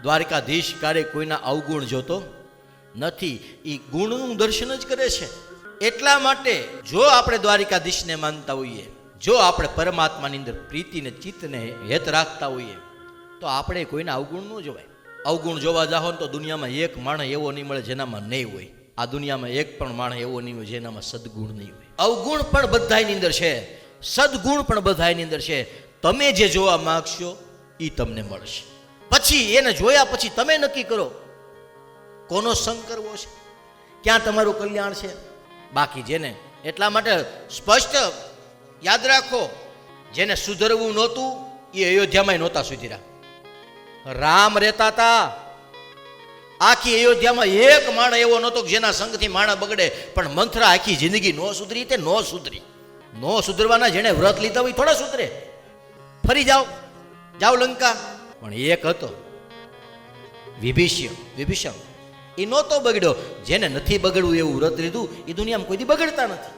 દ્વારકાધીશ ક્યારે કોઈના અવગુણ જોતો નથી, એ ગુણનું દર્શન જ કરે છે. એટલા માટે જો આપણે દ્વારકાધીશને માનતા હોઈએ, જો આપણે પરમાત્માની અંદર પ્રીતિને ચિત્તને હેત રાખતા હોઈએ, તો આપણે કોઈના અવગુણ ન જોવાય. અવગુણ જોવા જાઓ ને તો દુનિયામાં એક માણસ એવો નહીં મળે જેનામાં નહીં હોય. આ દુનિયામાં એક પણ માણસ એવો નહીં હોય જેનામાં સદગુણ નહીં હોય. અવગુણ પણ બધાની અંદર છે, સદગુણ પણ બધાની અંદર છે. તમે જે જોવા માંગશો એ તમને મળશે. પછી એને જોયા પછી તમે નક્કી કરો કોનો સંગ કરવો છે, ક્યાં તમારું કલ્યાણ છે. બાકી જેને, એટલા માટે સ્પષ્ટ યાદ રાખો, જેને સુધરવું નહોતું એ અયોધ્યામાં નહોતા સુધર્યા. રામ રહેતા હતા, આખી અયોધ્યામાં એક માણસ એવો નહોતો જેના સંગથી માણસ બગડે. પણ મંથરા આખી જિંદગી નો સુધરી તે નો સુધરી. નો સુધરવાના જેને વ્રત લીધા હોય થોડા સુધરે. ફરી જાઓ લંકા. પણ એક હતો વિભીષણ, એ નહોતો બગડ્યો. જેને નથી બગડવું એવું વ્રત લીધું એ દુનિયામાં કોઈ દી બગડતા નથી.